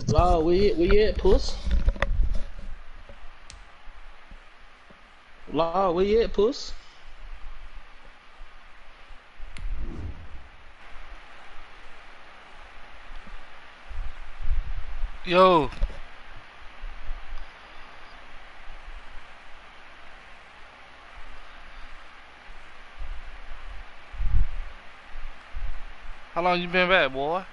Law, where you at, puss? Law, where you at, puss? Yo. How long you been back, boy?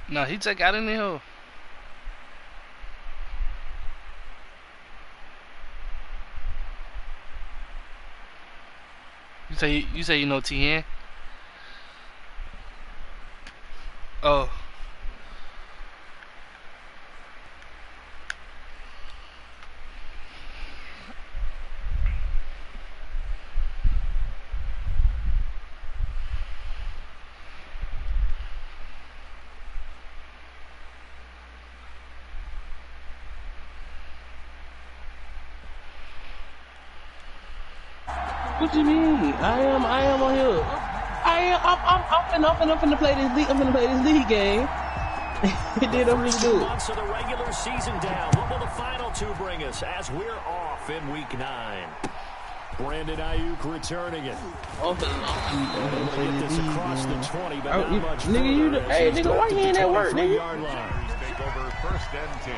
Nah, he just got in there. You say you know TN? Oh. What you mean? I am on here. I'm finna play this league. I'm finna play this league game. Then I'm gonna do it. Months of the regular season down. What will the final two bring us as we're off in week 9? Brandon Ayuk returning it. Get this across the 20, but not much nigga, hey, nigga, why you ain't at work, nigga? Take over 1st and 10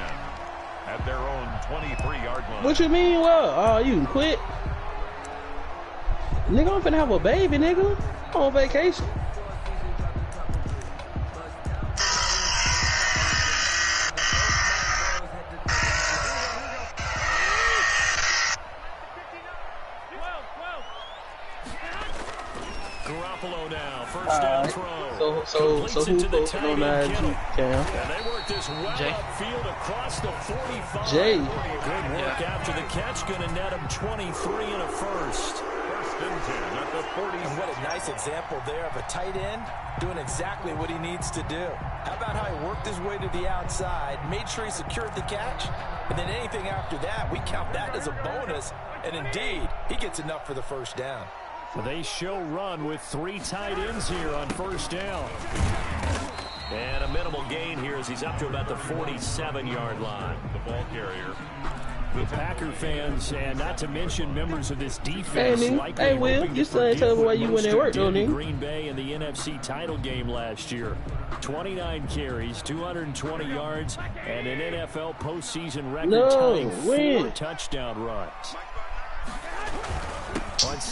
at their own 23-yard line. What you mean? What? Oh, you quit? Nigga, I'm finna have a baby, nigga. I'm on vacation. Garoppolo now, first down throw. So who posted on that Cam? And they work this well Jay. upfield across the 45. Jay. Good work after the catch, gonna net him 23 and a first. 1st and 10 at the 40. And what a nice example there of a tight end doing exactly what he needs to do. How about how he worked his way to the outside, made sure he secured the catch, and then anything after that, we count that as a bonus. And indeed, he gets enough for the first down. They show run with 3 tight ends here on first down. And a minimal gain here as he's up to about the 47-yard line. The ball carrier. The Packer fans, and not to mention members of this defense, Hey, Will, you still ain't telling me why you went at work, though, nigga. Green Bay in the NFC title game last year. 29 carries, 220 yards, and an NFL postseason record-tying 4 touchdown runs.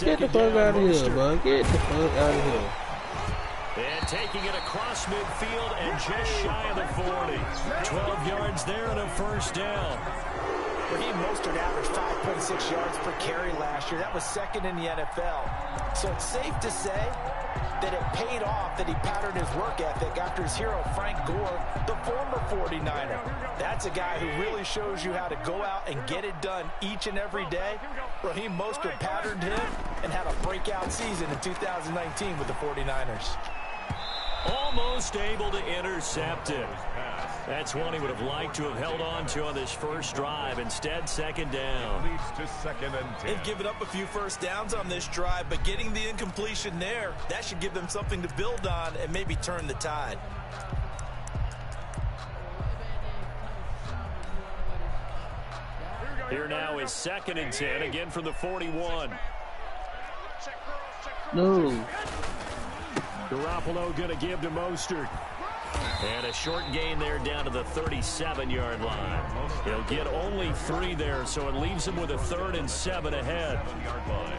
Get the fuck out of here, bro. Get the fuck out of here. And taking it across midfield and just shy of the 40. 12 yards there and a first down. Raheem Mostert averaged 5.6 yards per carry last year. That was 2nd in the NFL. So it's safe to say that it paid off that he patterned his work ethic after his hero Frank Gore, the former 49er. That's a guy who really shows you how to go out and get it done each and every day. Raheem Mostert patterned him and had a breakout season in 2019 with the 49ers. Almost able to intercept it. That's one he would have liked to have held on to on this first drive. Instead, 2nd down. Leads to 2nd and 10. They've given up a few first downs on this drive, but getting the incompletion there, that should give them something to build on and maybe turn the tide. Here now is 2nd and 10, again from the 41. No. Garoppolo going to give to Mostert. And a short gain there down to the 37-yard line. He'll get only 3 there, so it leaves him with a 3rd and 7 ahead.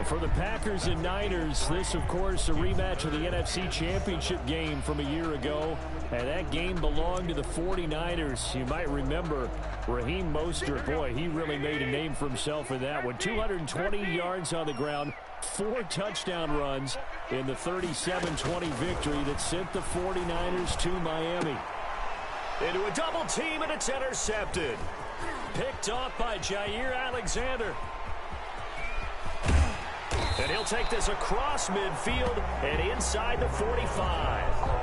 For the Packers and Niners, this, of course, a rematch of the NFC Championship game from a year ago. And that game belonged to the 49ers. You might remember Raheem Mostert. Boy, he really made a name for himself in that one. 220 yards on the ground, 4 touchdown runs in the 37-20 victory that sent the 49ers to Miami. Into a double team, and it's intercepted. Picked off by Jair Alexander. And he'll take this across midfield and inside the 45.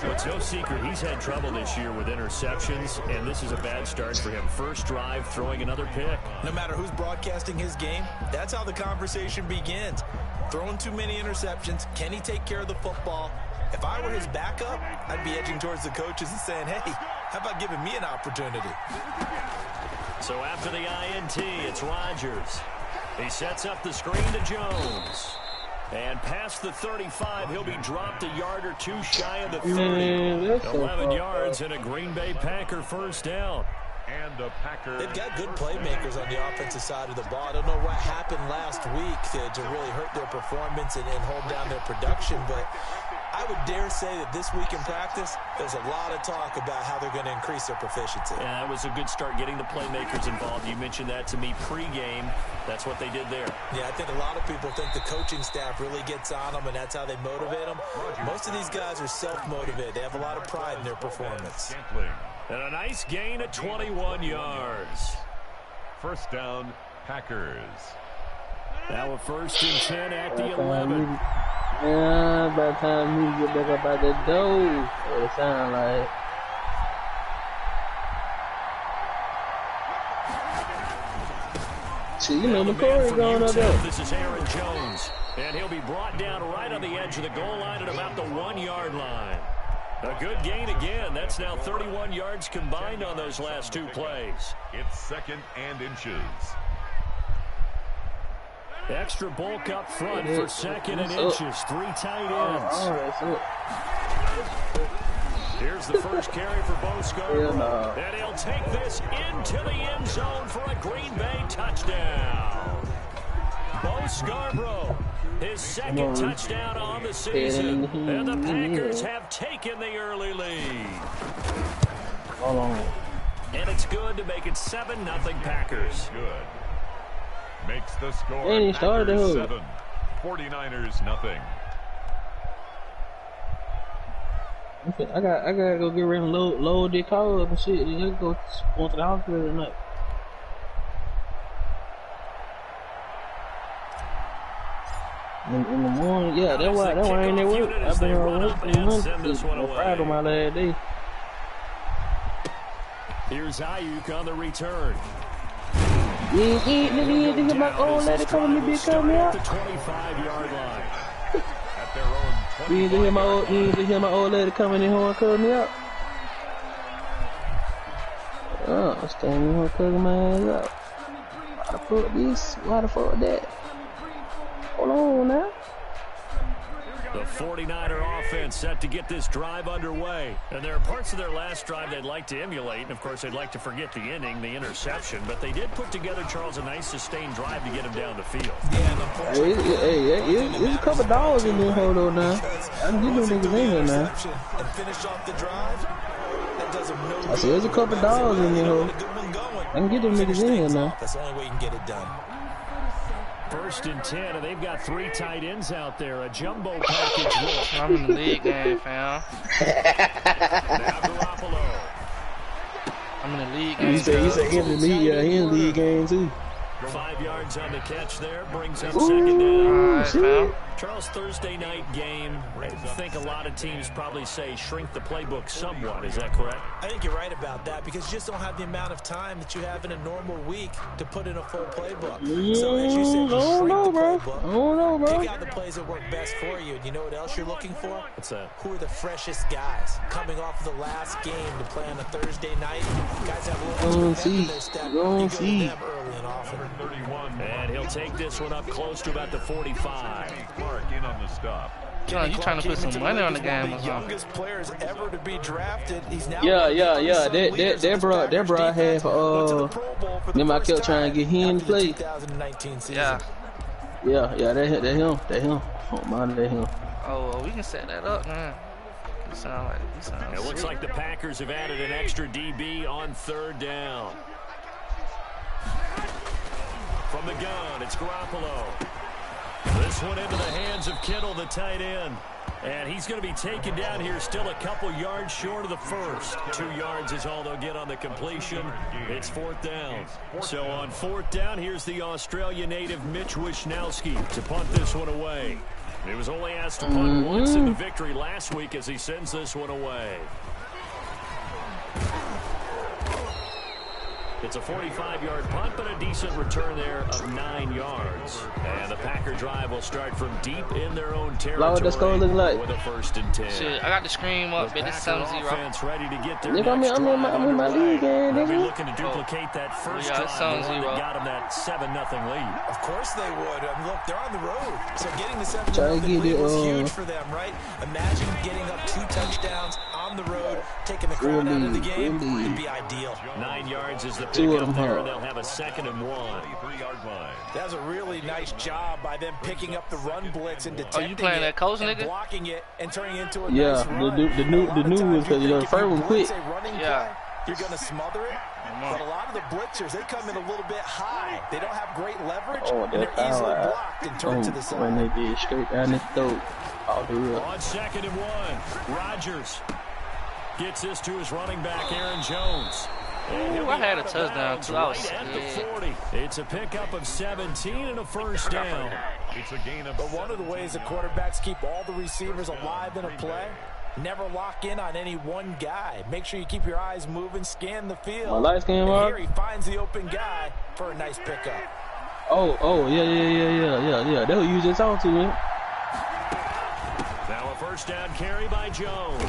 It's no secret he's had trouble this year with interceptions, and this is a bad start for him. First drive, throwing another pick. No matter who's broadcasting his game, that's how the conversation begins. Throwing too many interceptions. Can he take care of the football? If I were his backup, I'd be edging towards the coaches and saying, hey, how about giving me an opportunity? So after the INT, it's Rodgers. He sets up the screen to Jones. And past the 35, he'll be dropped a yard or two shy of the 30. 11 yards and a Green Bay Packer first down. And the Packers. They've got good playmakers on the offensive side of the ball. I don't know what happened last week to really hurt their performance and hold down their production, but I would dare say that this week in practice, there's a lot of talk about how they're going to increase their proficiency. Yeah, that was a good start getting the playmakers involved. You mentioned that to me pregame. That's what they did there. Yeah, I think a lot of people think the coaching staff really gets on them, and that's how they motivate them. Most of these guys are self-motivated. They have a lot of pride in their performance. And a nice gain at 21 yards. First down, Packers. Now a 1st and 10 at the 11. Yeah, by the time you get back up out that door, it sound like. See, you know, McCoy's going up there. This is Aaron Jones, and he'll be brought down right on the edge of the goal line at about the 1-yard line. A good gain again. That's now 31 yards combined on those last two plays. It's 2nd and inches. Extra bulk up front for 2nd and inches. 3 tight ends. Here's the first carry for Bo Scarborough. And he'll take this into the end zone for a Green Bay touchdown. Bo Scarborough, his 2nd touchdown on the season. And the Packers have taken the early lead. Hold on. And it's good to make it 7-0 Packers. Good. Makes the score. And he started Packers it. 7, 49ers nothing. Okay, I gotta go get ready and load the car up and shit. Then I go to the hospital tonight. In the morning, yeah, that's why I ain't at work. I've been on work for months. On Friday, my last day. Here's Ayuk on the return. You ain't think my old lady coming to be coming out? The 25-yard line. At their own 20. You ain't to hear my old lady coming in here and cutting me out? Oh, I'm standing in here cutting my ass out. Why the fuck this? Why the fuck that? Hold on now. The 49er offense set to get this drive underway. And there are parts of their last drive they'd like to emulate. And, of course, they'd like to forget the inning, the interception. But they did put together, Charles, a nice sustained drive to get him down the field. Hey, it's a couple dollars in there, hold on now. I can get them niggas in here now. And finish off the drive. That does him no I said, there's a couple dollars in there, ho. I can get them niggas in here now. That's the only way you can get it done. 1st and 10, and they've got 3 tight ends out there. A jumbo package look. I'm in the league game, fam. Now Garoppolo. I'm in the league game. He said he in the league, yeah, he in the league game too. 5 yards on the catch there, brings up 2nd down. Alright, fam. Charles, Thursday night game, I think a lot of teams probably say shrink the playbook somewhat. Is that correct? I think you're right about that because you just don't have the amount of time that you have in a normal week to put in a full playbook. So as you said, you shrink the playbook. I don't know, bro. Pick out the plays that work best for you. And you know what else you're looking for? What's that? Who are the freshest guys coming off of the last game to play on a Thursday night? Guys have a little extra in their step. You go to them early and often. 31. And he'll take this one up close to about the 45. Clark in on the stop. John, you trying to put some money on the game or The something? youngest players ever to be drafted. He's now Yeah. That bro had for them I kept trying to get him to play. 2019 season. Yeah. Yeah, that him. Oh man, that him. Oh, well, we can set that up, man. It sounds It looks sweet. like the Packers have added an extra DB on 3rd down. From the gun, it's Garoppolo. This one into the hands Joseph Kittle, the tight end. And he's going to be taken down here still a couple yards short of the first. 2 yards is all they'll get on the completion. It's 4th down. So on 4th down, here's the Australia native Mitch Wishnowski to punt this one away. He was only asked to punt once in the victory last week as he sends this one away. It's a 45-yard punt, but a decent return there of 9 yards. And the Packer drive will start from deep in their own territory with a 1st and 10. Shit, I got the screen up, but it's 7-0. Ready to get their I'm in my league, man. They'll be looking to duplicate that first drive that got them that 7-0 lead. Of course they would. Look, they're on the road, so getting the 7-0 lead was huge for them, right? Imagine getting up 2 touchdowns on the road, taking the crowd out of the game. It'd be ideal. 9 yards is the pick up there. They'll have a 2nd and 1. That was a really nice job by them picking up the run blitz and detecting you playing that coach, nigga? blocking it and turning it into a nice run. The new was because the first one quick. Yeah. You're going to smother it. But a lot of the blitzers, they come in a little bit high. They don't have great leverage, and they're easily blocked and turned to the side. When they did straight down the throat. On 2nd and 1, Rodgers gets this to his running back, Aaron Jones. Ooh, I had a touchdown, too. I was scared. It's a pickup of 17 and a 1st down. It's a gain of But one of the ways the quarterbacks keep all the receivers alive in a play, never lock in on any one guy. Make sure you keep your eyes moving, scan the field. My lights came up. Here he finds the open guy for a nice pickup. Yeah. They'll use this on to him. Now a 1st down carry by Jones.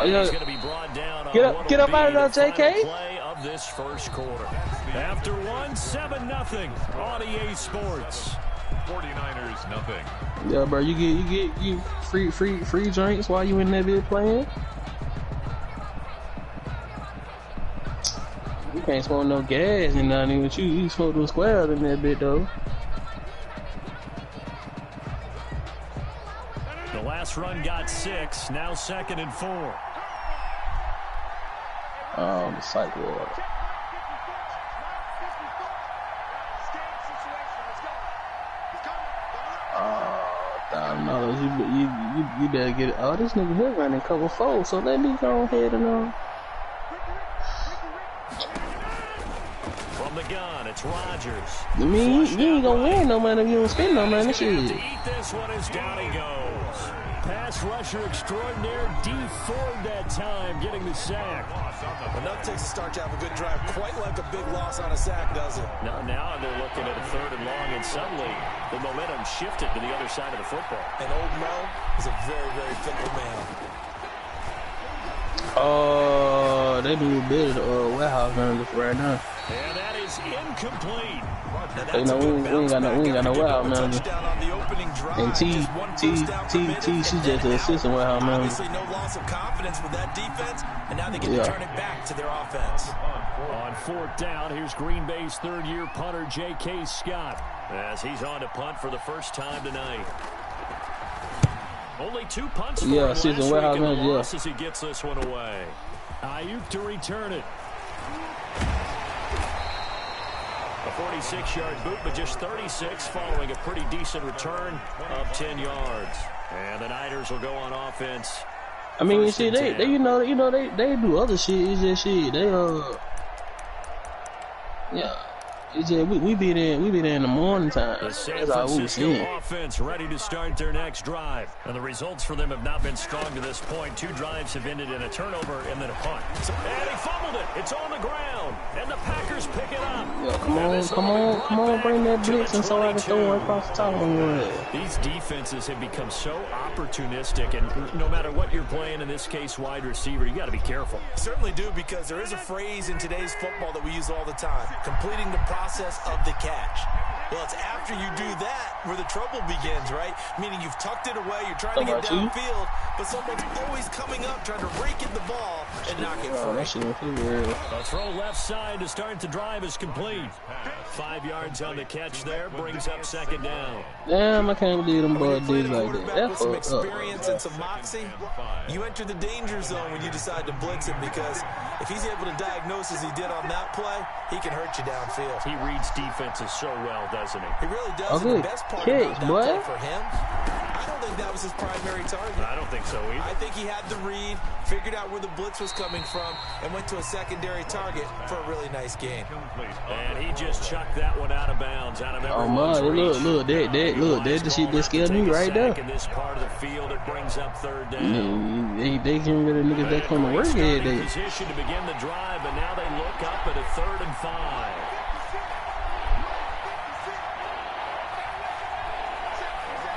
He's going to be brought down. Get up out of there, JK. Play of this first quarter. After 7-0 on EA Sports. 49ers nothing. Yeah, bro, you get free drinks while you in that bit playing. You can't smoke no gas and nothing with you. You smoke those squares in that bit though. The last run got 6. Now 2nd and 4. The psych ward. $1,000. You better get it. Oh, this nigga here running cover 4, so let me go ahead and From the gun, it's Rodgers. I mean, you ain't gonna win no money if you don't spend no money. Shit. Eat this one as down he goes. Pass rusher extraordinaire, D Ford that time, getting the sack. Enough takes a start to have a good drive, quite like a big loss on a sack, does it? Now they're looking at a 3rd and long, and suddenly the momentum shifted to the other side of the football. And old Mo is a very, very fickle man. They do a bit of the warehouse manager right now. And that is incomplete. You know, we ain't got no warehouse manager. And T, she's just an assistant warehouse manager. Obviously, no loss of confidence with that defense, and now they get to turn it back to their offense. On 4th down, here's Green Bay's 3rd-year punter, J.K. Scott, as he's on to punt for the first time tonight. Only 2 punts for him last week, and the loss as he gets this one away. Ayuk to return it. A 46-yard boot, but just 36 following a pretty decent return of 10 yards. And the Niners will go on offense. I mean, you see, they do other shit. It's just shit. It's just, we be there in the morning time. The San Francisco offense ready to start their next drive. And the results for them have not been strong to this point. 2 drives have ended in a turnover and then a punt. And he fumbled it. It's on the ground. And the Packers pick it up. Yeah, come on, bring that blitz and so I can throw it across the top of the These defenses have become so opportunistic, and no matter what you're playing, in this case wide receiver, you got to be careful. Certainly do, because there is a phrase in today's football that we use all the time: completing the process of the catch. Well, it's after you do that where the trouble begins, right? Meaning you've tucked it away, you're trying to get downfield, but someone's always coming up trying to rake in the ball and knock it free. A throw left side to start the drive is complete. 5 yards on the catch there, brings up 2nd down. Damn, I can't believe them boys did like that. With some experience and some moxie, you enter the danger zone when you decide to blitz him, because if he's able to diagnose as he did on that play, he can hurt you downfield. He reads defenses so well, doesn't he? He really does. And the best part about that play for him, I don't think that was his primary target. I don't think so either. I think he had the read, figured out where the blitz was coming from, and went to a secondary target for a really nice gain. And he just chucked that one out of bounds. Out of oh man, look, that's the shit that scared me right there. In this part of the field, it brings up third down. They can really niggas that come to work every day. Position to begin the drive, but now they look up at a 3rd and 5.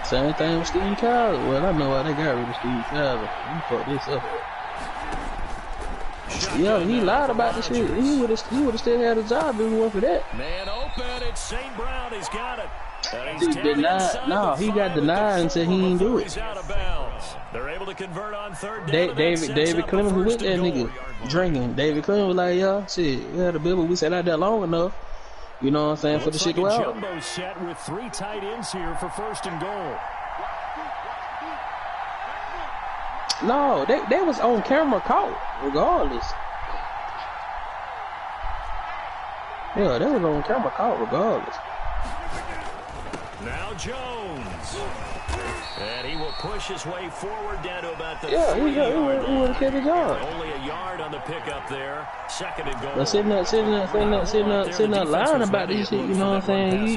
Same thing with Steve Kyler. Well, I know why they got rid of Steve Kyler. He fucked this up. Yeah, he lied about the shit. He would have still had a job if it weren't for that. Man open, it's St. Brown. He's got it. He denied. No, he got denied and said he didn't do it. They're able to convert on 3rd down. David Clemens was with that nigga drinking. David Clemens was like, yeah, shit, we had a bill, but we sat out there long enough. You know what I'm saying? For the shit to go out. Jumbo set with 3 tight ends here for 1st and goal. No, they was on camera caught regardless. Yeah, they was on camera caught regardless. Now Jones. And he will push his way forward down to about the he would have kept the yard. Only a yard on the pickup there. 2nd and goal. But sitting there lying about this shit, you know what I'm saying?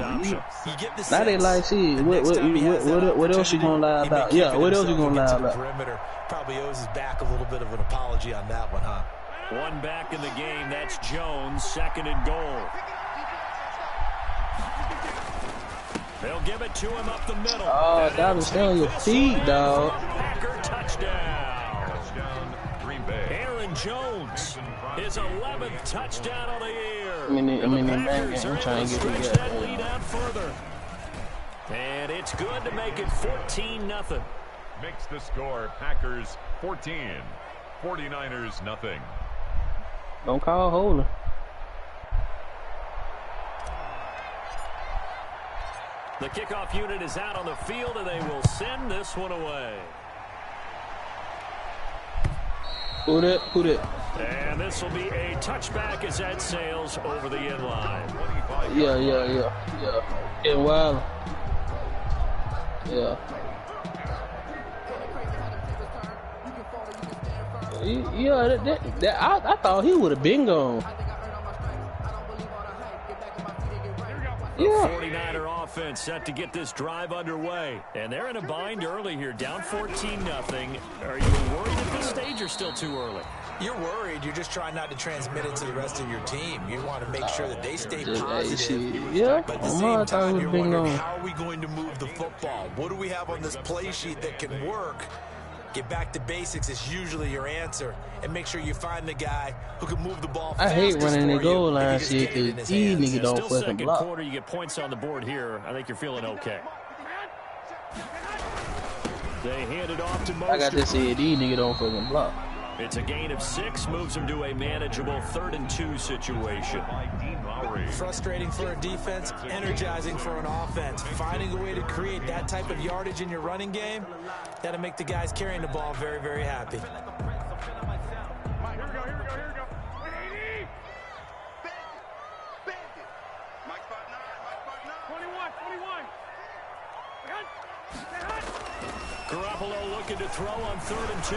Now they like, shit, what else you gonna lie about? Yeah, what else you gonna lie about? Probably owes his back a little bit of an apology on that one, huh? One back in the game, that's Jones, 2nd and goal. They'll give it to him up the middle. Oh, that was on your feet, dog. Packer touchdown. Green Bay. Aaron Jones, his 11th touchdown of the year. I mean, I'm trying to get that lead out further. And it's good to make it 14-0. Makes the score Packers 14, 49ers nothing. Don't call holding. The kickoff unit is out on the field, and they will send this one away. Who that? And this will be a touchback as that sails over the end line. Yeah. And wild. Yeah. Yeah, I thought he would have been gone. Yeah. 49er offense set to get this drive underway. And they're in a bind early here, down 14-0. Are you worried at this stage or still too early? You're worried. You're just trying not to transmit it to the rest of your team. You want to make sure that they stay positive. Yeah. But at the same time, you're wondering, how are we going to move the football? What do we have on this play sheet that can work? Get back to basics is usually your answer, and make sure you find the guy who can move the ball fastest. I hate running the goal line shit because these niggas don't fucking block. Quarter, you get points on the board here. I think you're feeling okay. They hand it off to Mostert. I got to say these niggas don't fucking block. It's a gain of 6, moves them to a manageable 3rd and 2 situation. Frustrating for a defense, energizing for an offense. Finding a way to create that type of yardage in your running game, that'll make the guys carrying the ball very, very happy. Here we go. Mike spot 9. 21. Garoppolo looking to throw on 3rd and 2.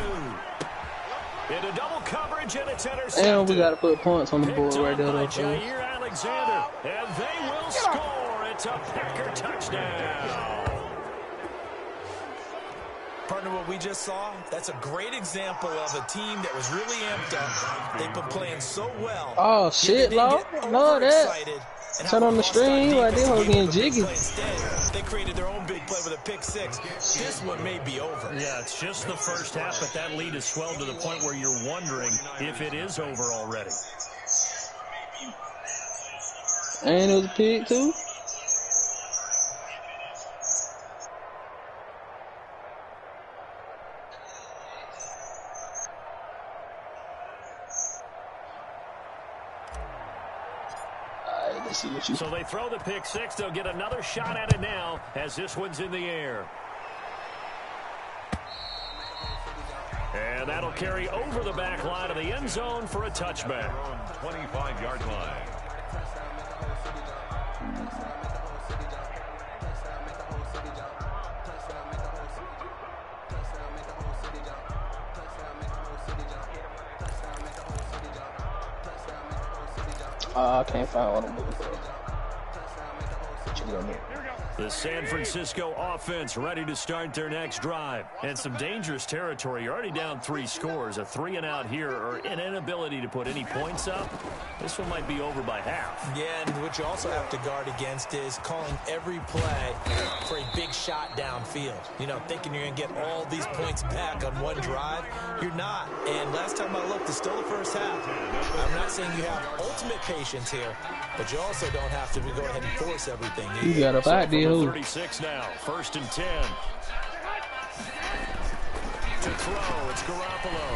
Into double coverage, and it's intercepted. And we got to put points on the board right there, though. Jair Alexander, and they will score. It's a Packer touchdown. Partner, what we just saw, that's a great example of a team that was really amped up. They've been playing so well. Oh, shit, Lord. Lord, that. Turn on the stream, like they were getting jiggy. They created their own big play with a pick 6. This one may be over. Yeah, it's just the first half, but that lead has swelled to the point where you're wondering if it is over already. And it was a pick, too. So they throw the pick 6. They'll get another shot at it now as this one's in the air. And that'll carry over the back line of the end zone for a touchback. 25-yard line. I can't find what I'm looking for. The San Francisco offense ready to start their next drive. And some dangerous territory. You're already down 3 scores. A 3-and-out here or an inability to put any points up. This one might be over by half. Yeah, and what you also have to guard against is calling every play for a big shot downfield. You know, thinking you're going to get all these points back on one drive. You're not. And last time I looked, it's still the first half. I'm not saying you have ultimate patience here, but you also don't have to go ahead and force everything. You got a bad deal. 36 now, 1st and 10. To throw, it's Garoppolo.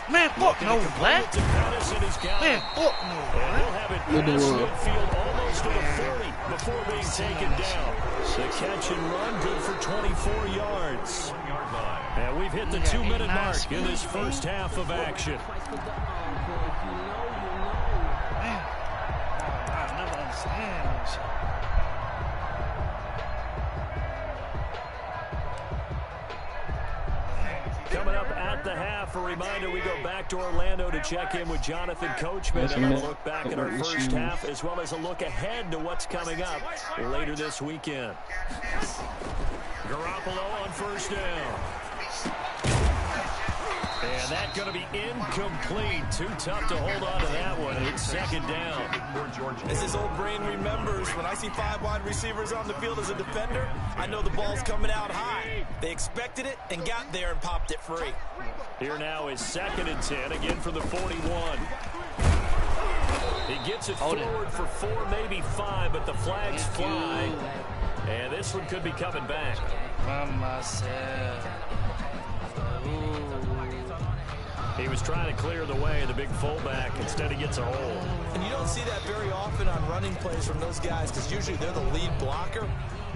Man, fuck no, what? Man, fuck no, and he'll have it past midfield almost to the 40 before being taken down. The catch and run good for 24 yards. And we've hit the 2-minute mark in this first half of action. Man, I never understand this shit. Coming up at the half, a reminder, we go back to Orlando to check in with Jonathan Coachman and have a look back at our first half as well as a look ahead to what's coming up later this weekend. Garoppolo on 1st down. And that's going to be incomplete. Too tough to hold on to that one. It's 2nd down. As his old brain remembers, when I see 5 wide receivers on the field as a defender, I know the ball's coming out high. They expected it and got there and popped it free. Here now is 2nd and 10, again for the 41. He gets it forward for 4, maybe 5, but the flags fly. And this one could be coming back. From myself. He was trying to clear the way, the big fullback. Instead, he gets a hold. And you don't see that very often on running plays from those guys because usually they're the lead blocker.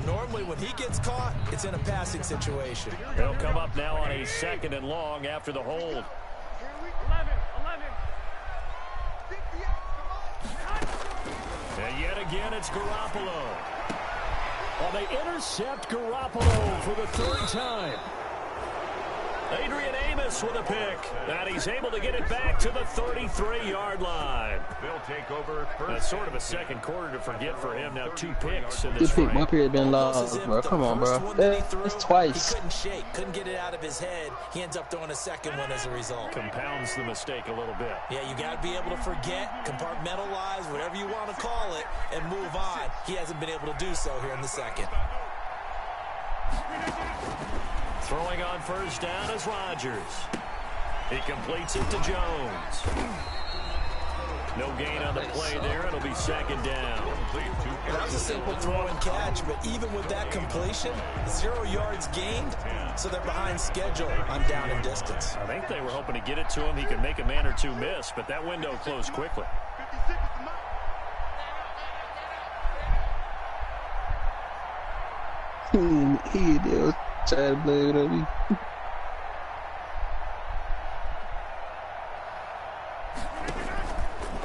Normally, when he gets caught, it's in a passing situation. They'll come up now on a 2nd and long after the hold. And yet again, it's Garoppolo. Well, they intercept Garoppolo for the 3rd time. Adrian Amos with a pick, and he's able to get it back to the 33-yard line. They'll take over. That's sort of a second quarter to forget for him. Now 2 picks in Good this pick. frame. My period been lost, bro. Come on, bro. That's twice. He couldn't shake, couldn't get it out of his head. He ends up throwing a 2nd one as a result. Compounds the mistake a little bit. Yeah, you got to be able to forget, compartmentalize, whatever you want to call it, and move on. He hasn't been able to do so here in the 2nd. Throwing on 1st down is Rodgers. He completes it to Jones. No gain on the play there. It'll be 2nd down. That was a simple throw and catch, but even with that completion, 0 yards gained, so they're behind schedule on down and distance. I think they were hoping to get it to him. He could make a man or 2 miss, but that window closed quickly. He did. Trying to blame it on me.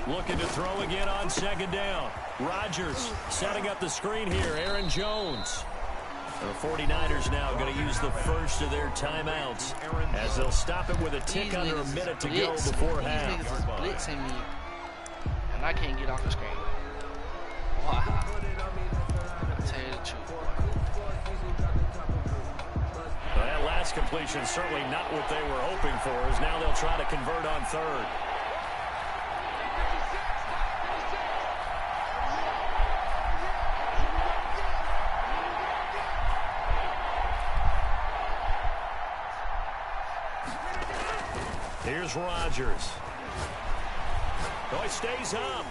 Looking to throw again on 2nd down. Rodgers setting up the screen here. Aaron Jones. The 49ers now going to use the first of their timeouts as they'll stop it with a tick under a minute to go before half. These niggas is blitzing me, and I can't get off the screen. Wow. I'll tell you the truth. Well, that last completion certainly not what they were hoping for, as now they'll try to convert on 3rd. Here's Rodgers. Oh, he stays up.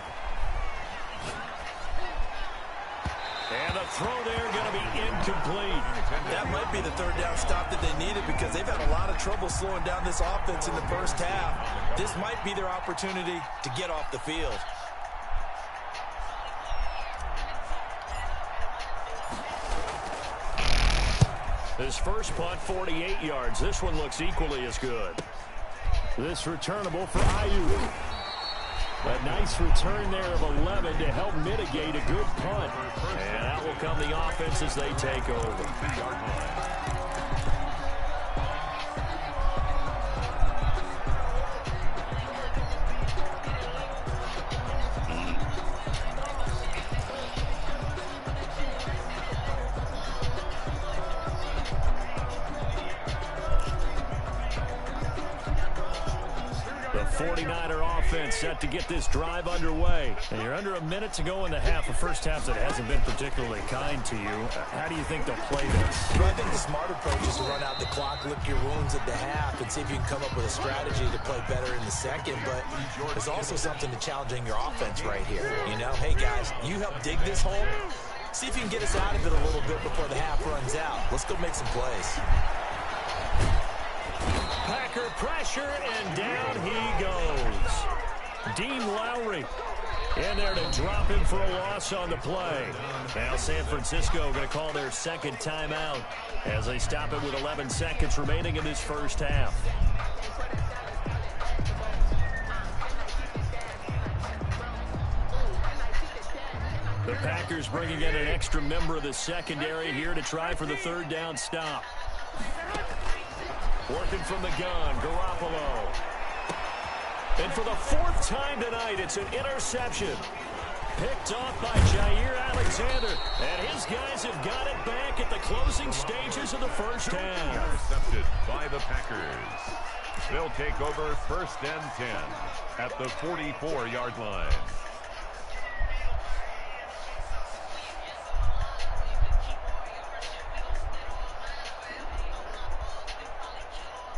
And the throw there going to be incomplete. That might be the 3rd down stop that they needed because they've had a lot of trouble slowing down this offense in the first half. This might be their opportunity to get off the field. His first punt, 48 yards. This one looks equally as good. This returnable for Ayuk. A nice return there of 11 to help mitigate a good punt. And out will come the offense as they take over. 49er offense set to get this drive underway. And you're under a minute to go in the half. A first half that hasn't been particularly kind to you. How do you think they'll play this? Well, I think the smart approach is to run out the clock, lick your wounds at the half, and see if you can come up with a strategy to play better in the second. But there's also something to challenging your offense right here. You know, hey, guys, you help dig this hole. See if you can get us out of it a little bit before the half runs out. Let's go make some plays. Packer pressure, and down he goes. Dean Lowry in there to drop him for a loss on the play. Now San Francisco going to call their second timeout as they stop it with 11 seconds remaining in this first half. The Packers bringing in an extra member of the secondary here to try for the third down stop. Working from the gun, Garoppolo. And for the fourth time tonight, it's an interception. Picked off by Jair Alexander. And his guys have got it back at the closing stages of the first half. Intercepted by the Packers. They'll take over first and 10 at the 44-yard line.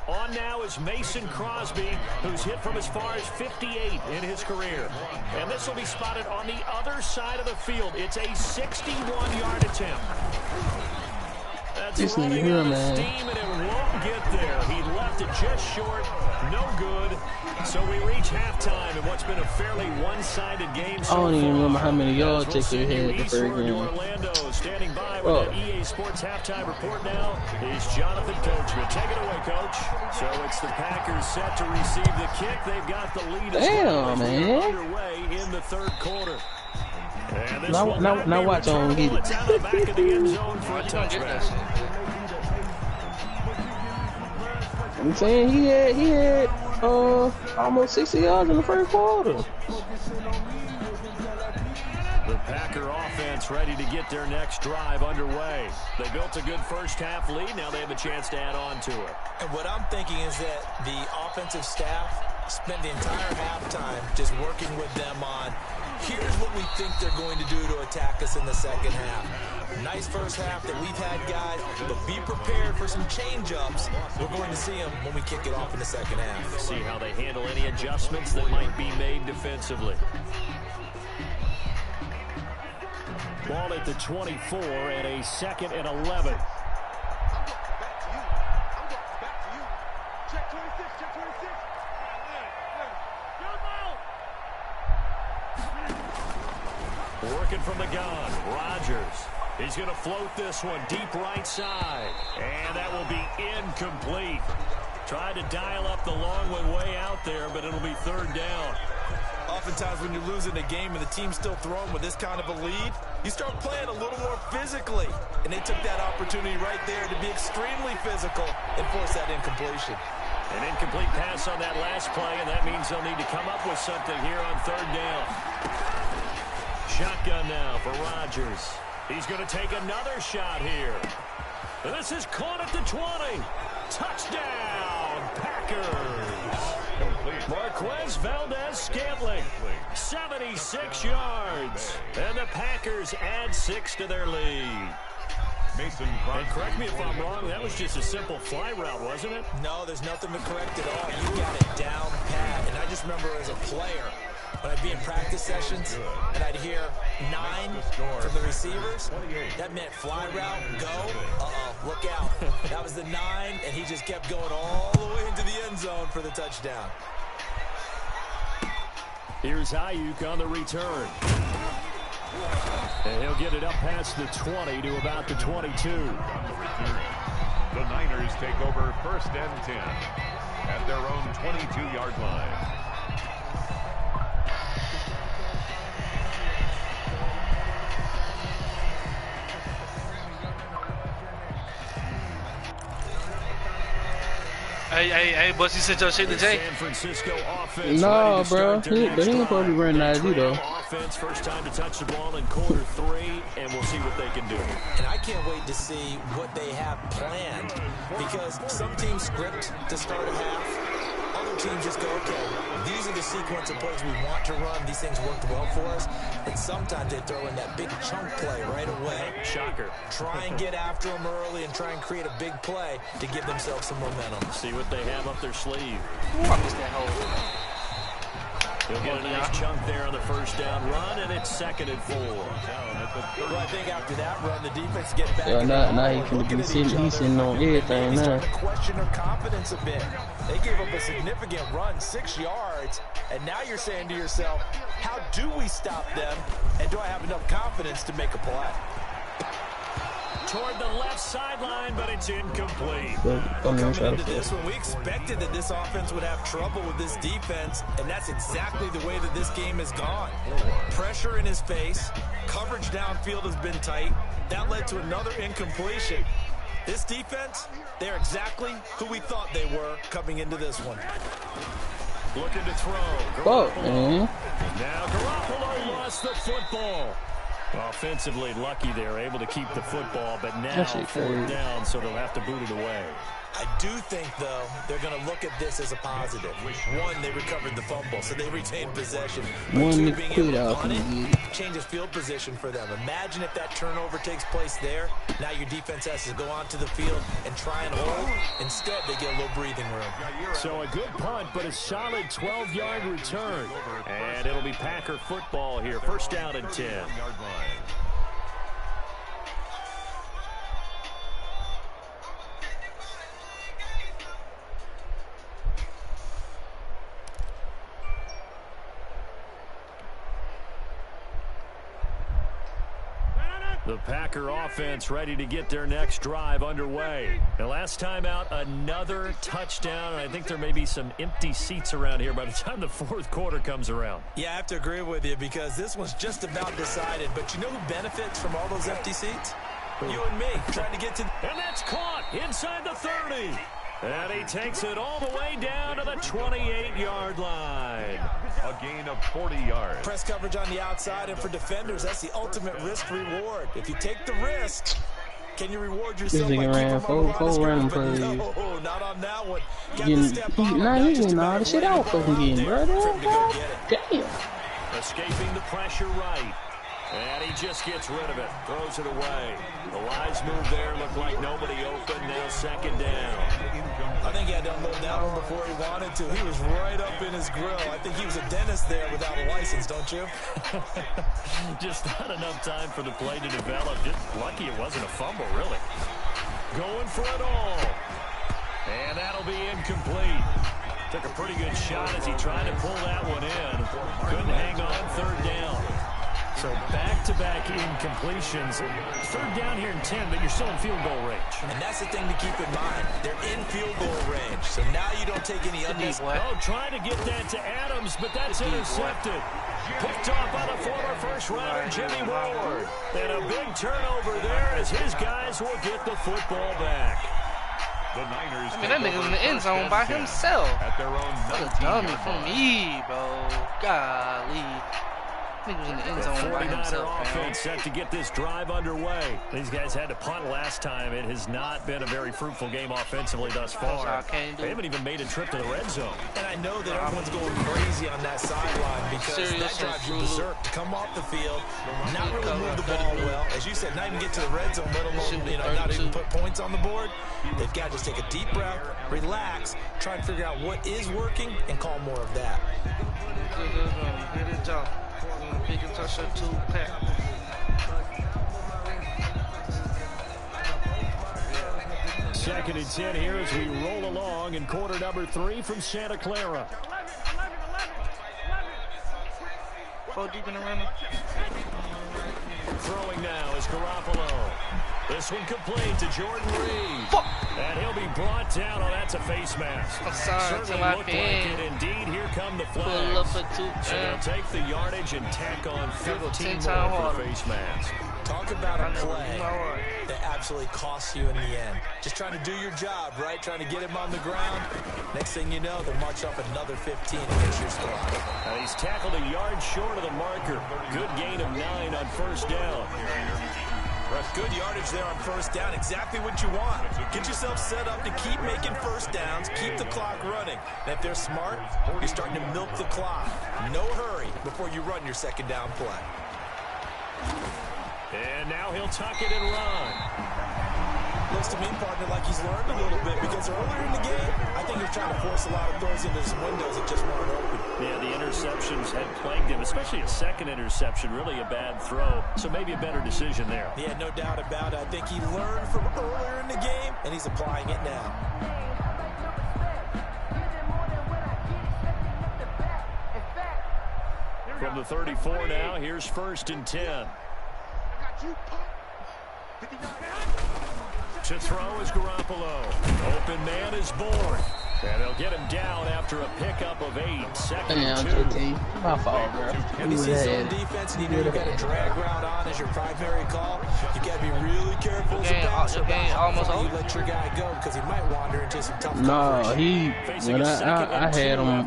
On now is Mason Crosby, who's hit from as far as 58 in his career. And this will be spotted on the other side of the field. It's a 61-yard attempt. That's running out of steam, and it won't get there. He left it just short. No good. So we reach halftime in what's been a fairly one-sided game so far. I don't even remember how many yards they had the first game. Orlando standing by with that EA Sports halftime report now is Jonathan Coachman. Take it away, Coach. So it's the Packers set to receive the kick. They've got the lead. Damn, man. Underway in the third quarter. Now watch on get it. Out of the back of the end zone for a touchback. I'm saying he had almost 60 yards in the first quarter. The Packer offense ready to get their next drive underway. They built a good first half lead. Now they have a chance to add on to it. And what I'm thinking is that the offensive staff spent the entire halftime just working with them on, here's what we think they're going to do to attack us in the second half. Nice first half that we've had, guys, but be prepared for some change-ups. We're going to see them when we kick it off in the second half. See how they handle any adjustments that might be made defensively. Ball at the 24 and a 2nd and 11. Working from the gun, Rodgers. He's going to float this one deep right side. And that will be incomplete. Tried to dial up the long one way out there, but it'll be third down. Oftentimes when you're losing a game and the team's still throwing with this kind of a lead, you start playing a little more physically. And they took that opportunity right there to be extremely physical and force that incompletion. An incomplete pass on that last play, and that means they'll need to come up with something here on third down. Shotgun now for Rodgers. He's going to take another shot here. And this is caught at the 20. Touchdown, Packers. Marquez Valdez-Scantling, 76 yards. And the Packers add 6 to their lead. And correct me if I'm wrong, that was just a simple fly route, wasn't it? No, there's nothing to correct at all. You got it down pat. And I just remember as a player, when I'd be in practice sessions and I'd hear 9 from the receivers, that meant fly route, go, look out. That was the 9, and he just kept going all the way into the end zone for the touchdown. Here's Ayuk on the return. And he'll get it up past the 20 to about the 22. The Niners take over first and 10 at their own 22-yard line. Hey, boys, you sent your shit today? San Francisco offense. No, bro. He ain't supposed to be running out of you, though. Offense, first time to touch the ball in quarter 3, and we'll see what they can do. And I can't wait to see what they have planned, because some teams script to start a half. Other teams just go, okay, these are the sequence of plays we want to run. These things worked well for us. And sometimes they throw in that big chunk play right away. Shocker. Try and get after them early and try and create a big play to give themselves some momentum. See what they have up their sleeve. Ooh, I missed that hole. He'll get a nice chunk there on the first down run, and it's 2nd and 4. Well, I think after that run, the defense get back. Yeah, now he can be sitting, he's sitting on everything now. Starting to question their confidence a bit. They gave up a significant run, 6 yards, and now you're saying to yourself, how do we stop them, and do I have enough confidence to make a play? Toward the left sideline, but it's incomplete. Coming into this one, we expected that this offense would have trouble with this defense, and that's exactly the way that this game has gone. Pressure in his face, coverage downfield has been tight. That led to another incompletion. This defense, they're exactly who we thought they were coming into this one. Looking to throw. Oh, man. Now Garoppolo lost the football. Offensively lucky they're able to keep the football, but now 4th down, so they'll have to boot it away. I do think, though, they're going to look at this as a positive. One, they recovered the fumble, so they retained possession. But two, being able to punt it changes field position for them. Imagine if that turnover takes place there. Now your defense has to go onto the field and try and hold. Instead, they get a little breathing room. So a good punt, but a solid 12-yard return. And it'll be Packer football here. 1st down and 10. The Packer offense ready to get their next drive underway. And last time out, another touchdown. And I think there may be some empty seats around here by the time the 4th quarter comes around. Yeah, I have to agree with you because this one's just about decided. But you know who benefits from all those empty seats? You and me, trying to get to... And that's caught inside the 30. And he takes it all the way down to the 28-yard line. A gain of 40 yards. Press coverage on the outside, and for defenders, that's the ultimate risk-reward. If you take the risk, can you reward yourself by keeping them on the line? No, not on that one. He's getting all the shit out of him, bro. Damn. Escaping the pressure right. And he just gets rid of it. Throws it away. The wise move there. Looked like nobody open. Now 2nd down. I think he had to unload that one before he wanted to. He was right up in his grill. I think he was a dentist there without a license, don't you? Just not enough time for the play to develop. Just lucky it wasn't a fumble, really. Going for it all. And that'll be incomplete. Took a pretty good shot as he tried to pull that one in. Couldn't hang on. 3rd down. So back-to-back incompletions. 3rd down here in 10, but you're still in field goal range. And that's the thing to keep in mind. They're in field goal range, so now you don't take any unnecessary. Oh, trying to get that to Adams, but that's intercepted. Picked off by the former first-rounder Jimmy Ward. And a big turnover there as his guys will get the football back. The Niners. I mean, that nigga's in the end zone by himself. At their own what a dummy for me, bro. Golly. He was in the end zone by himself, offense set to get this drive underway. These guys had to punt last time. It has not been a very fruitful game offensively thus far. They haven't even made a trip to the red zone. And I know that everyone's going crazy on that sideline because that drives you berserk to come off the field, not really move the ball well. As you said, not even get to the red zone, let alone not even put points on the board. They've got to just take a deep breath, relax, try and figure out what is working, and call more of that. Good job. Big and touch up 2 pack. Second and 10 here as we roll along in quarter number 3 from Santa Clara. 4 deep in the runner. Throwing now is Garoppolo. This one complete to Jordan Reed. And he'll be brought down. Oh, that's a face mask. Certainly looked like it. Indeed, here come the flags. So they'll take the yardage and tack on 15 more for face mask. Talk about a play that absolutely costs you in the end. Just trying to do your job, right? Trying to get him on the ground. Next thing you know, they'll march up another 15 against your squad. He's tackled a yard short of the marker. Good gain of 9 on 1st down. Good yardage there on first down. Exactly what you want. Get yourself set up to keep making first downs, keep the clock running. And if they're smart, you're starting to milk the clock. No hurry before you run your second down play. And now he'll tuck it and run. Looks to me, partner, like he's learned a little bit because earlier in the game, I think he was trying to force a lot of throws into some windows that just weren't open. Yeah, the interceptions had plagued him, especially a second interception, really a bad throw. So maybe a better decision there. Yeah, no doubt about it. I think he learned from earlier in the game, and he's applying it now. From the 34 now, here's 1st and 10. To throw is Garoppolo. Open man is Bourne. And they'll get him down after a pickup of 8. Second and 2. My fault, bro. When you see zone defense and you know you got a drag route on as your primary call, you got to be really careful as a passer about how you let your guy go because he might wander into some tough coverage. When I had him on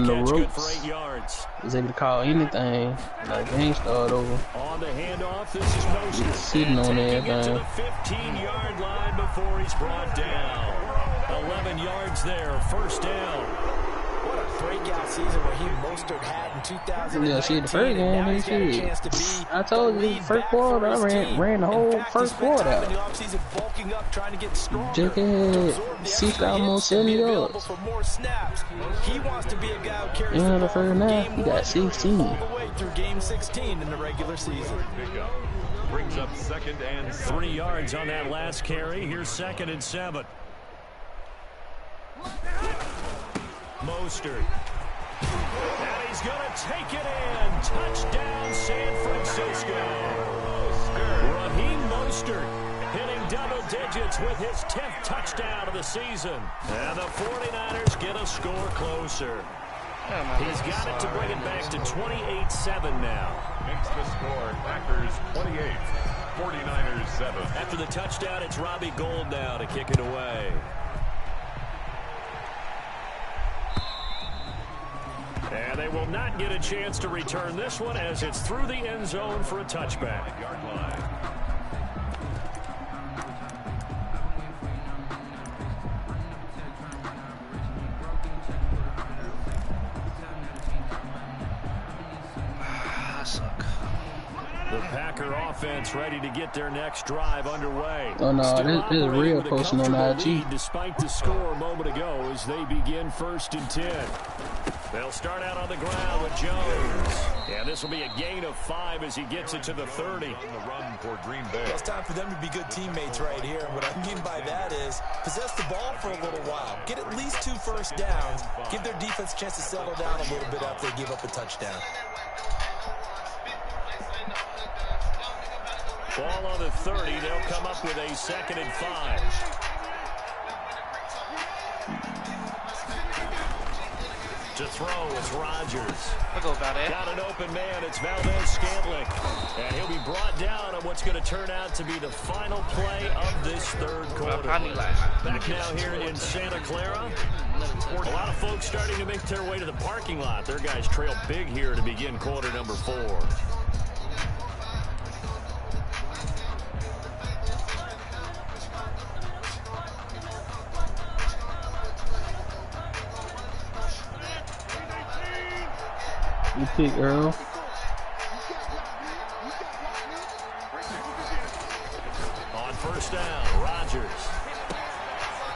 the ropes, was able to call anything. Like, he ain't start over. On the handoff, this is Mostert. He's sitting on everything. To the 15-yard line before he's brought down. 11 yards there, first down. What a breakout season where Mostert had in 2019. Yeah, see, the first game, I told you, the first quarter, I ran the whole first quarter out. Just had 6 almost 70 yards. He wants to be a guy who carries the first half, he got 16. all the way through game 16 in the regular season. Brings up 2nd and 3 yards on that last carry. Here's 2nd and 7. Mostert. And he's going to take it in. Touchdown, San Francisco. Raheem Mostert hitting double digits with his 10th touchdown of the season. And the 49ers get a score closer. He's got it to bring it back to 28-7 now. Makes the score Packers 28, 49ers 7. After the touchdown, it's Robbie Gould now to kick it away. And they will not get a chance to return this one as it's through the end zone for a touchback. Yard line. I suck. The Packer offense ready to get their next drive underway. Oh no, this is real posting on IG. Despite the score a moment ago as they begin 1st and 10. They'll start out on the ground with Jones. And this will be a gain of 5 as he gets it to the 30. On the run for Green Bay. It's time for them to be good teammates right here. And what I mean by that is possess the ball for a little while. Get at least 2 first downs. Give their defense a chance to settle down a little bit after they give up a touchdown. Ball on the 30. They'll come up with a 2nd and 5. To throw, it's Rodgers. I'll go about it. Got an open man, it's Valdez-Scantling. And he'll be brought down on what's going to turn out to be the final play of this 3rd quarter. Back now here in Santa Clara. A lot of folks starting to make their way to the parking lot. Their guys trail big here to begin quarter number 4. You pick Earl. On first down, Rodgers.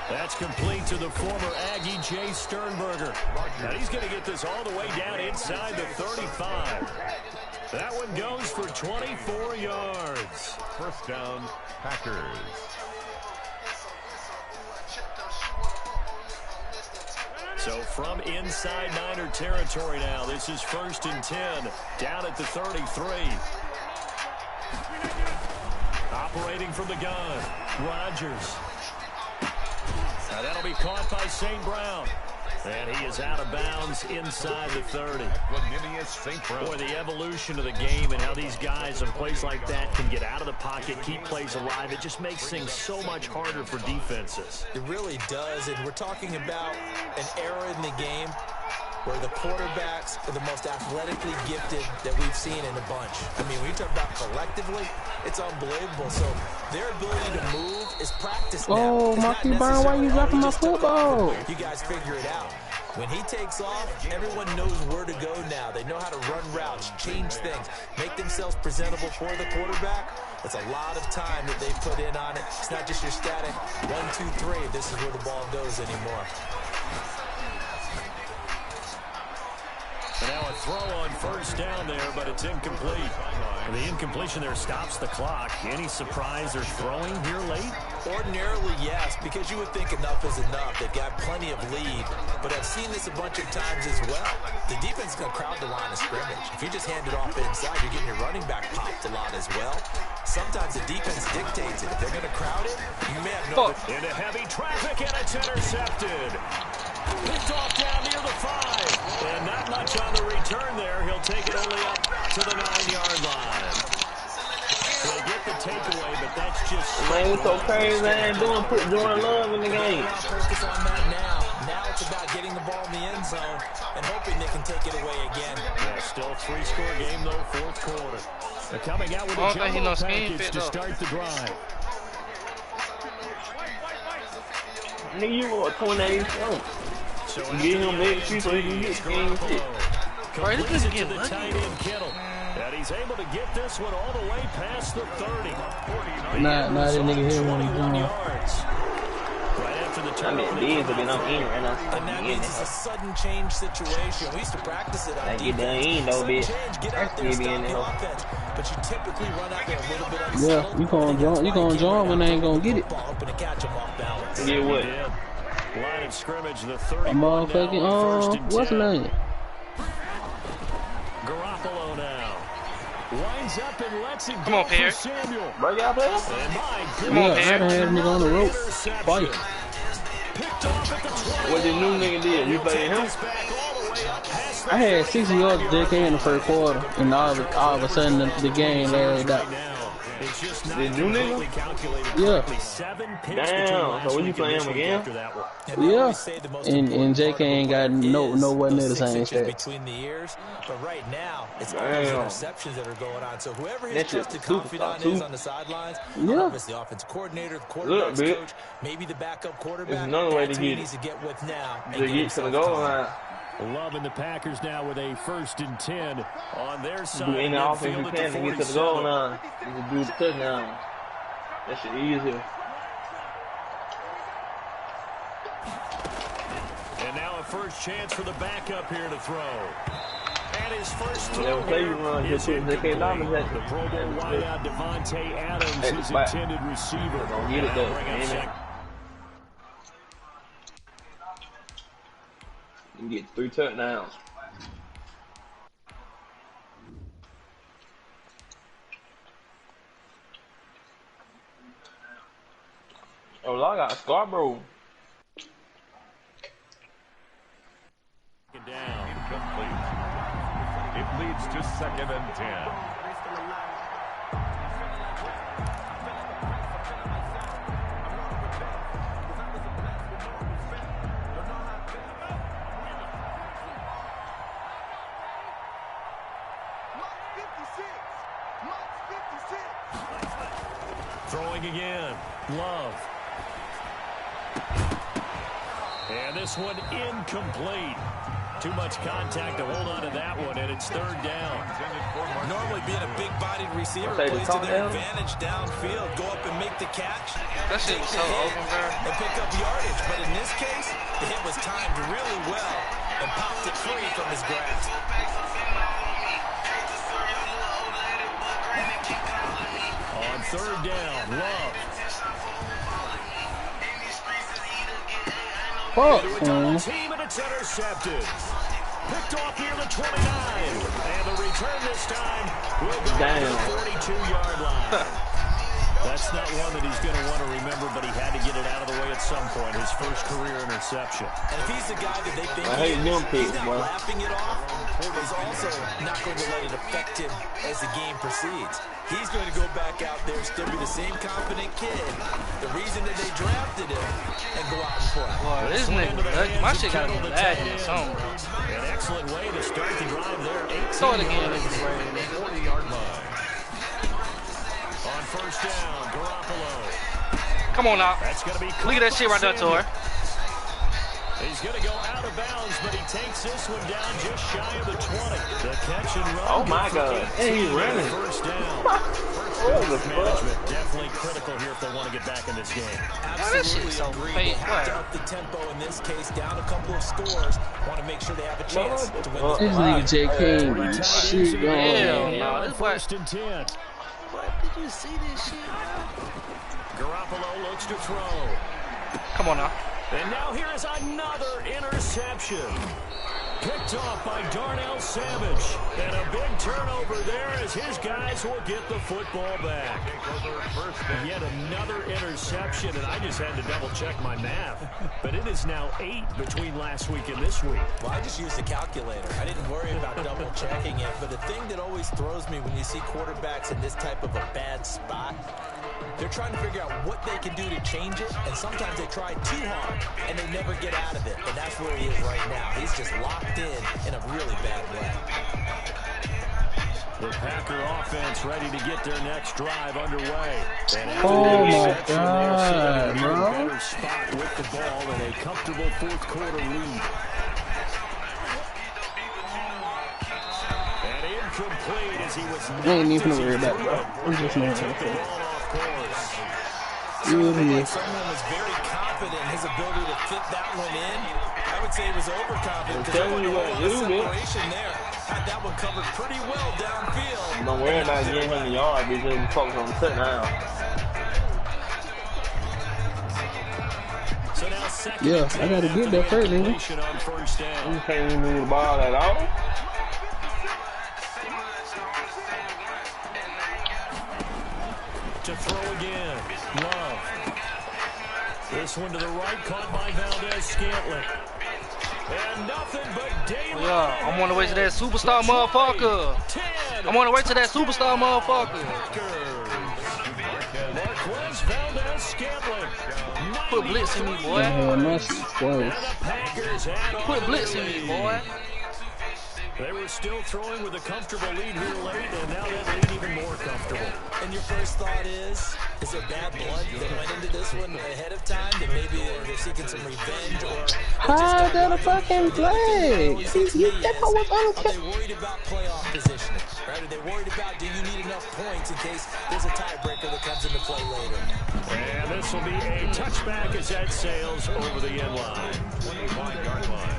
That's complete to the former Aggie, Jay Sternberger. Now he's going to get this all the way down inside the 35. That one goes for 24 yards. First down, Packers. So from inside Niner territory now, this is 1st and 10, down at the 33. Operating from the gun, Rodgers. Now that'll be caught by St. Brown. And he is out of bounds inside the 30. Boy, the evolution of the game and how these guys in plays like that can get out of the pocket, keep plays alive, it just makes things so much harder for defenses. It really does, and we're talking about an era in the game where the quarterbacks are the most athletically gifted that we've seen in a bunch. I mean, when you talk about collectively, it's unbelievable. So their ability to move is practiced now. Oh, Marky Brown, why you dropping my football? You guys figure it out. When he takes off, everyone knows where to go now. They know how to run routes, change things, make themselves presentable for the quarterback. It's a lot of time that they put in on it. It's not just your static 1, 2, 3. This is where the ball goes anymore. And now a throw on first down there, but it's incomplete. And the incompletion there stops the clock. Any surprise they're throwing here late? Ordinarily, yes, because you would think enough is enough. They've got plenty of lead, but I've seen this a bunch of times as well. The defense is going to crowd the line of scrimmage. If you just hand it off inside, you're getting your running back popped a lot as well. Sometimes the defense dictates it. If they're going to crowd it, you may have no... Into heavy traffic, and it's intercepted. Picked off down near the 5. And not much on the return there. He'll take it only up to the 9-yard line. They get the takeaway, but that's just... Man, it's so crazy, man. Put Jordan Love in the game. Focus on that now. Now it's about getting the ball in the end zone and hoping they can take it away again. Yeah, still a 3-score game, though, fourth quarter. They're coming out with a jumbo package to start the drive. Nigga, you want 28 something. So get him next week so he can get game shit. Right, this is getting tight end Kittle. And he's able to get this one all the way past the 30. Nah, that nigga here when he's going. Right after the turn. I mean, I'm in right now. And that means it's a sudden change situation. We used to practice it on I get done in though, bitch. Get out there, stop the offense. But you typically run out there a little bit unsettled. Yeah, you gonna jump when they ain't gonna get it. Get what? Line of scrimmage, the 30. Motherfucking, what's the name? Garoppolo now. Winds up and lets it Come on, Pierre. Samuel. Bro, y'all play? Come on, Pierre. I done had a nigga on the rope. Fight. What the new nigga did? You played him? I had 60 yards of JK in the first quarter, and all of a sudden the game lagged out. The new nigga? Yeah. Damn. So what you playing him again? Yeah. And JK ain't got nowhere near the same stat. Between the years, but right now it's all these interceptions that are going on. So whoever his trusted confidant is on the sidelines, obviously the offensive coordinator, the quarterback's coach, maybe the backup quarterback. Another way to get needs to get with now. To get to the goal line. Loving the Packers now with a 1st and 10 on their side. Do any offense you can to get to the goal line. You can do the touchdown. That shit easier. And now a first chance for the backup here to throw. And his first throw Never play you run. Just put JK Dobbins at the Pro Bowl wideout Devontae Adams, his intended receiver. Don't get it though. You get 3 touchdowns. Oh, I got Scarborough. Down. Incomplete. It leads to 2nd and 10. Throwing again. Love. And this one incomplete. Too much contact to hold on to that one, and it's 3rd down. Normally being a big-bodied receiver plays to their advantage downfield. Go up and make the catch. That shit was so open, bro. And pick up yardage. But in this case, the hit was timed really well and popped it free from his grasp. On 3rd down, Love. Fuck, Team, and it's intercepted. Picked off near the 29. And the return this time will go to the 42-yard line. That's not one that he's going to want to remember, but he had to get it out of the way at some point. His first career interception. And if he's the guy that they think he's not laughing it off, he's also not going to let it affect him as the game proceeds. He's going to go back out there, still be the same confident kid, the reason that they drafted him, and go out and play. Boy, this nigga, my shit got to be lagging or something. An excellent way to start the drive there. Throw it again. 40-yard line. On first down, Garoppolo. Come on now. That's gonna be look at that shit right there, Tor. He's going to go out of bounds, but he takes this one down just shy of the 20. The catch and run. Oh my God. Hey, he's running. First down. Management definitely critical here if they want to get back in this game. Absolutely agree. They have to up the tempo in this case, down a couple of scores. Want to make sure they have a chance to win this game. This nigga JK, shit, yeah, this first and 10. What did you see this shit? Garoppolo looks to throw. Come on now. And now here is another interception. Picked off by Darnell Savage. And a big turnover there as his guys will get the football back. And yet another interception, and I just had to double-check my math. But it is now 8 between last week and this week. Well, I just used a calculator. I didn't worry about double-checking it. But the thing that always throws me when you see quarterbacks in this type of a bad spot, they're trying to figure out what they can do to change it, and sometimes they try too hard, and they never get out of it. And that's where he is right now. He's just locked in a really bad way. The Packer offense ready to get their next drive underway. And oh my God, bro! Better spot with the ball and a comfortable fourth quarter lead. And incomplete as he was. I ain't even worried about it, bro. I'm just not Someone was very confident in his ability to fit that one in. I would say he was overconfident because there was separation there. Had that one covered pretty well downfield. Don't worry about getting him the yard. Be just focused on the touchdown. So now second. Yeah, I gotta get that first, nigga. You can't even move the ball at all. To throw again. Love. This one to the right, caught by Valdez-Scantling. And nothing but daylight. Yeah, I'm on the way to that superstar motherfucker. I'm on the way to that superstar motherfucker. Marquez Valdez-Scantling. Put blitz in me, boy. Put blitz in me, boy. They were still throwing with a comfortable lead here late, and now that lead even more comfortable. And your first thought is there bad blood that went into this one ahead of time? That maybe they're seeking some revenge, or how did a fucking play? That was Are they worried about playoff positioning? Right? Are they worried about do you need enough points in case there's a tiebreaker that comes into play later? And this will be a touchback as that sails over the end line. 21-yard line.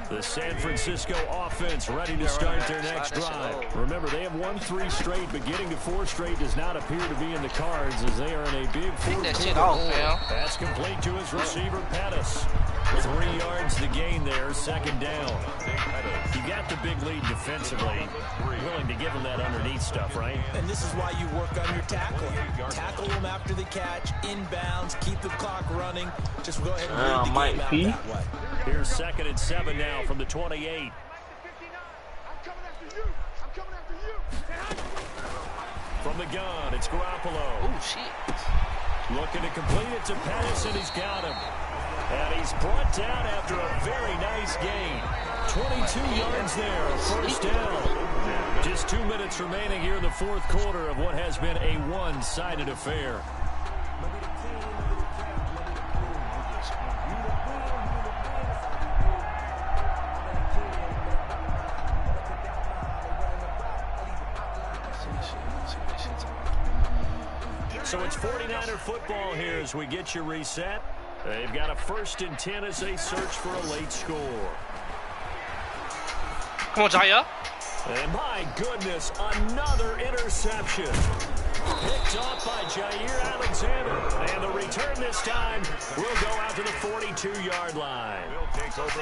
The San Francisco offense ready to start their next drive. Remember, they have won 3 straight, but getting to 4 straight does not appear to be in the cards as they are in a big fourth quarter. That's complete to his receiver, Pettis. 3 yards to gain there, second down. You got the big lead defensively. Willing to give him that underneath stuff, right? And this is why you work on your tackling. Tackle them after the catch, inbounds, keep the clock running. Just go ahead and read the game out that way. Here's 2nd and 7 now from the 28. From the gun, it's Garoppolo. Oh, shit. Looking to complete it to Pettis, and he's got him. And he's brought down after a very nice gain. 22 yards there, first down. Just 2 minutes remaining here in the fourth quarter of what has been a one-sided affair. So it's 49er football here as we get you reset. They've got a 1st and 10 as they search for a late score. Come on, Jaya. And my goodness, another interception. Picked off by Jair Alexander. And the return this time will go out to the 42-yard line.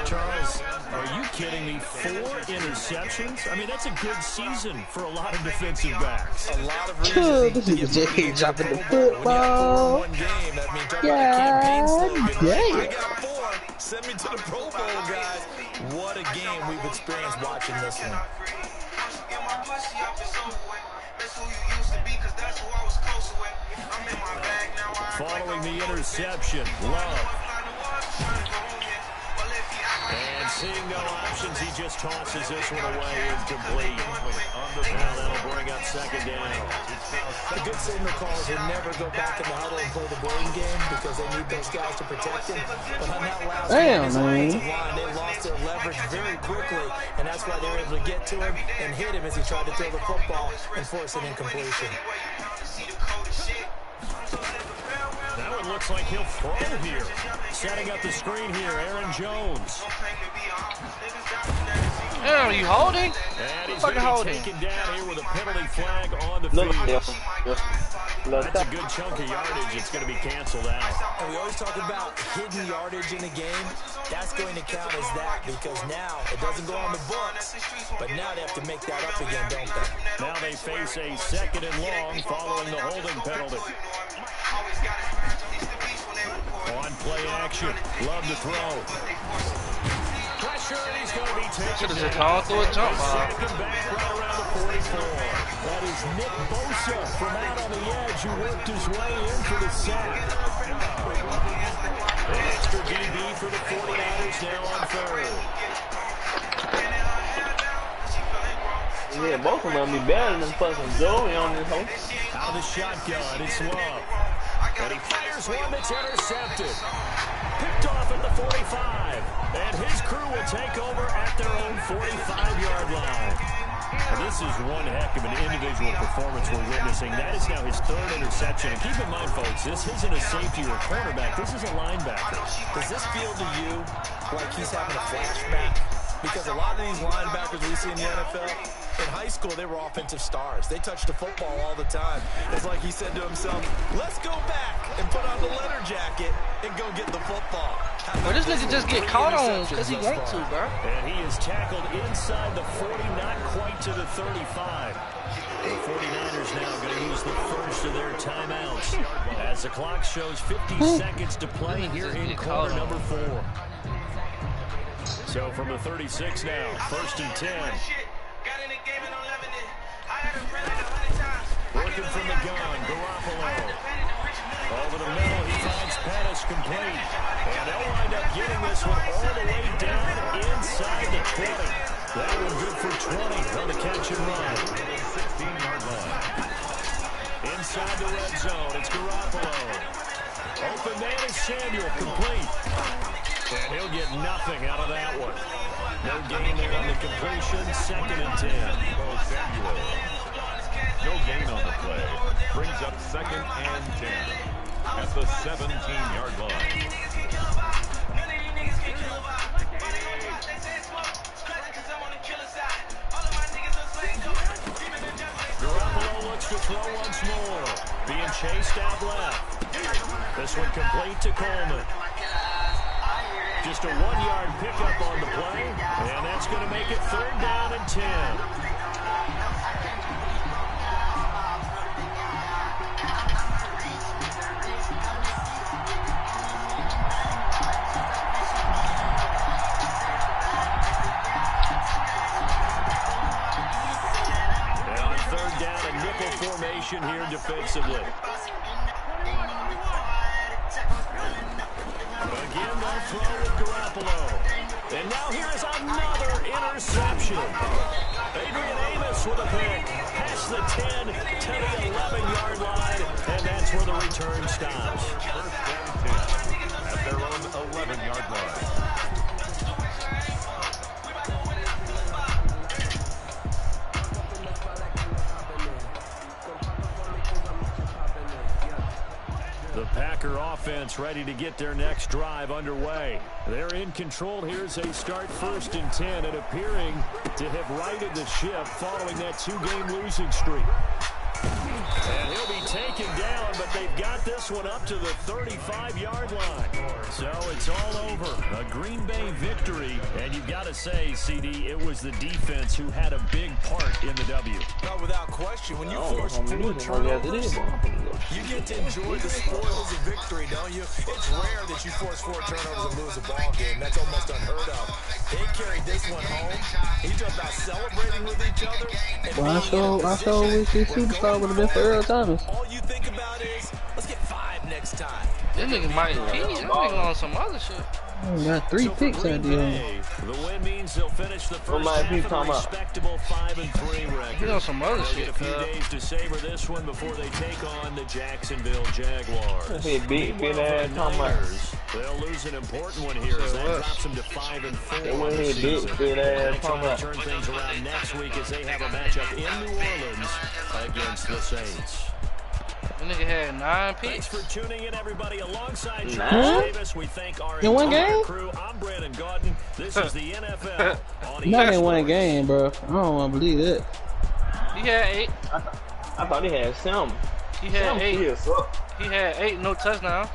Charles, are you kidding me? 4 interceptions? I mean, that's a good season for a lot of defensive backs. A lot of reasons. This is Jay dropping the football. One game, that means Yeah, I got 4. Send me to the Pro Bowl, guys. What a game we've experienced watching this one. Following the interception, Love. And seeing no options, he just tosses this one away incomplete. Now that'll bring up second down. The good signal calls would never go back in the huddle and play the blame game because they need those guys to protect him. But on that last line, they lost their leverage very quickly, and that's why they were able to get to him and hit him as he tried to throw the football and force an incompletion. Now it looks like he'll throw here. Setting up the screen here, Aaron Jones. Are you holding? And he's going to be taken down here with a penalty flag on the field. That's a good chunk of yardage. It's going to be canceled out. And we always talk about hidden yardage in a game. That's going to count as that because now it doesn't go on the books, but now they have to make that up again, don't they? Now they face a 2nd and long following the holding penalty. On play action, Love to throw. Pressure, he's going to be taken Should have just through a jump ball. Second back right around the 44. That is Nick Bosa from out on the edge who worked his way in for the sack. An extra DB for the 49ers now on 3rd. Yeah, both of them be better than fucking Joey on this hole. Out of the shotgun, it's Love. And he fires one that's intercepted. Picked off at the 45. And his crew will take over at their own 45-yard line. And this is one heck of an individual performance we're witnessing. That is now his 3rd interception. And keep in mind, folks, this isn't a safety or a cornerback. This is a linebacker. Does this feel to you like he's having a flashback? Because a lot of these linebackers we see in the NFL, in high school, they were offensive stars. They touched the football all the time. It's like he said to himself, let's go back and put on the leather jacket and go get the football. Well, this nigga just get caught on because he want to, bro. And he is tackled inside the 40, not quite to the 35. The 49ers now going to use the first of their timeouts as the clock shows 50 seconds to play here in quarter number 4. So from the 36 now, 1st and 10. Working from the gun, Garoppolo. Over the middle, he finds Pettis complete. And they'll wind up getting this one all the way down inside the 20. That one good for 20 on the catch and run. 16-yard line. Inside the red zone, it's Garoppolo. Open man is Samuel, complete. And he'll get nothing out of that one. No gain there on the completion, 2nd and 10. Samuel. No gain on the play. Brings up 2nd and 10 at the 17-yard line. Garoppolo looks to throw once more. Being chased out left. This one complete to Coleman. Just a 1-yard pickup on the play, and that's going to make it 3rd down and 10. And on 3rd down, a nickel formation here defensively. Again, they'll throw with Garoppolo. And now here is another interception. Adrian Amos with a pick. Past the 10 to the 11-yard line. And that's where the return stops. 1st and 10 at their own 11-yard line. The Packer offense ready to get their next drive underway. They're in control here as they start 1st and 10 and appearing to have righted the ship following that 2-game losing streak. And he'll be taken down, but they've got this one up to the 35-yard line. So it's all over. A Green Bay victory. And you've got to say, CD, it was the defense who had a big part in the W. No, without question. When you force 4 turnovers, you get to enjoy the spoils of victory, don't you? It's rare that you force 4 turnovers and lose a ball game. That's almost unheard of. They carried this one home. He's about celebrating with each other. Well, I sure wish this superstar would have been for Earl Thomas. All you think about is, let's get 5 next time. This nigga might pee. That nigga on some other shit. I got 3 picks out there. The win means they'll finish the first half with a respectable 5-3 record. He on some other shit. A few days to savor this one before they take on the Jacksonville Jaguars. They'll lose an important one here as that drops them to 5-4 on the season. They'll try to turn things around next week as they have a matchup in New Orleans against the Saints. That nigga had 9 picks. Thanks for tuning in, everybody. Alongside Charles Davis, we thank our entire crew. I'm Brandon Gaudin. This is the NFL. Not in one game, bro. I don't want to believe that. He had 8. I thought he had 7. He had 8. He had 8, no touchdown.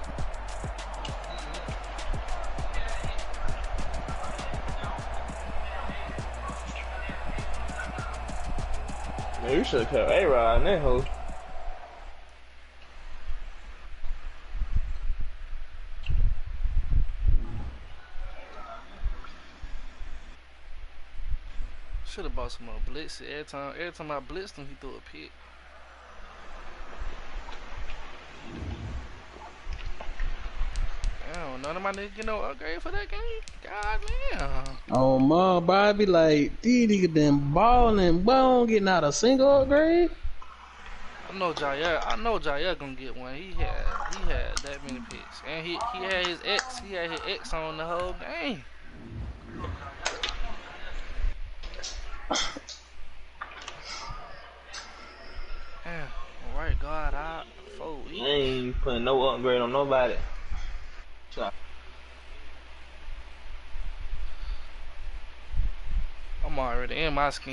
Man, you should have kept A-Rod in that hoe. Should have bought some more blitz. Every time I blitzed him, he threw a pick. Damn, none of my niggas get no upgrade for that game. God damn. Oh my, Bobby, like these niggas them balling, bone getting out a single upgrade. I know Jair gonna get one. He had that many picks, and he had his X. He had his X on the whole game. Damn, right guard out, 4 weeks. I ain't putting no upgrade on nobody. I'm already in my skin.